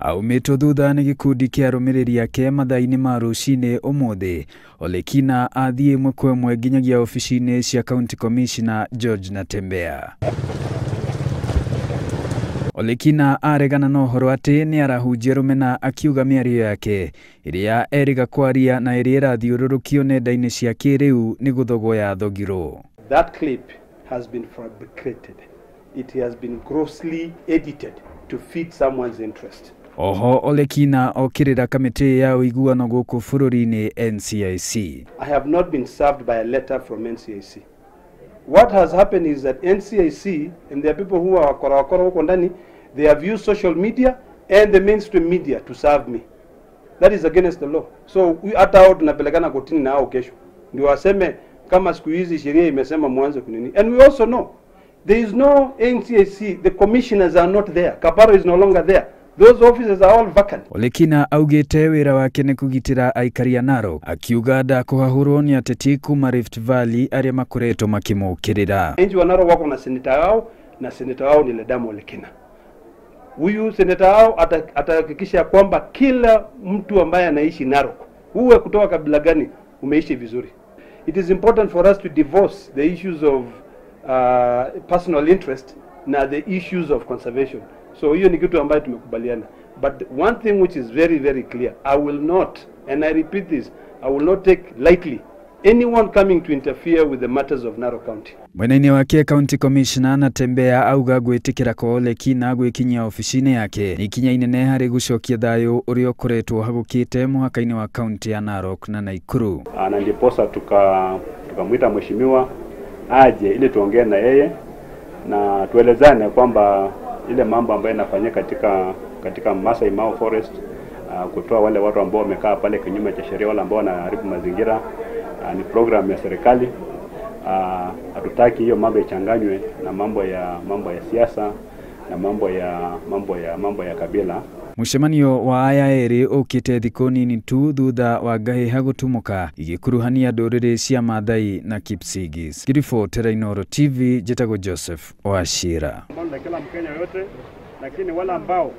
aumitwo thutha nĩ gĩkundi kĩa arũmĩrĩri ake mathaa-inĩ ma rũcinĩ ũmũthĩ. Ole Kina athiĩ ĩmwe kwa ĩmwe nginyagia ofici-inĩ cia County Commissioner George Natembeya. Ole Kina aregana na ũhoro atĩ nĩ arahunjia rũmena akiuga mĩario yake ĩrĩa eriga kwaria na ĩrĩa ĩrathiũrũrũkio nenda-inĩ cia kĩrĩu nĩ gũthogoya thogiro. That clip has been fabricated. It has been grossly edited to fit someone's interest. Oho Ole Kina okĩrĩra kamĩtĩ ya ũiguano gũkũ bũrũri-inĩ NCIC. I have not been served by a letter from NCIC. What has happened is that NCIC and there are people who are wakora huko ndani, they have used social media and the mainstream media to serve me. That is against the law. So hata hao tunapelekana kotini na hao kesho. Ndio waseme kama siku hizi sheria imesema mwanzo kunini. And we also know there is no NCIC, the commissioners are not there. Kaparo is no longer there. Those offices are all vacant. Ole Kina augĩte wĩra wake nĩ kũgitĩra aikari a Narok, akiuga ndakũhahũrwo nĩ ateti kuma Rift Valley arĩa makoretwo makĩmũkĩrĩra. Wengi wa Narok wako na seneta wao na seneta wao ni Ledamo Ole Kina. Huyu seneta wao atahakikisha kwamba kila mtu ambaye anaishi Narok, uwe kutoka kabila gani, umeishi vizuri. It is important for us to divorce the issues of personal interest na the issues of conservation. So hiyo ni kitu ambayo tumekubaliana. But one thing which is very very clear, I will not, and I repeat this, I will not take lightly anyone coming to interfere with the matters of Narok County. Mwena-inĩ wake County Commissioner Natembeya auga gwĩtĩkĩra kwa Ole Kina gwĩkinyia ofici-inĩ yake nĩ ikinya inene harĩ gũcokia thayũ ũrĩa ũkoretwo hagũkĩte mũhaka-inĩ wa kaunti ya Narok na Nakuru. Na ndiposa tukamwita mheshimiwa aje ili tuongee na yeye na tuelezane kwamba ile mambo ambayo inafanyika katika Masai Mara Forest, kutoa wale watu ambao wamekaa pale kinyume cha sheria, wale ambao wanaharibu mazingira, ni program ya serikali. Hatutaki hiyo mambo ichanganywe na mambo ya siasa na mambo ya kabila. Mũcemanio wa aya erĩ ũkĩte thikũ nini tu thutha wa ngahĩha gũtumũka igĩkuruhania ndũrĩrĩ cia Maathai na Kipsigis. Ngĩribotera Inooro TV, njĩtagwo Joseph Wachira. Kila Mkenya yote, lakini wale ambao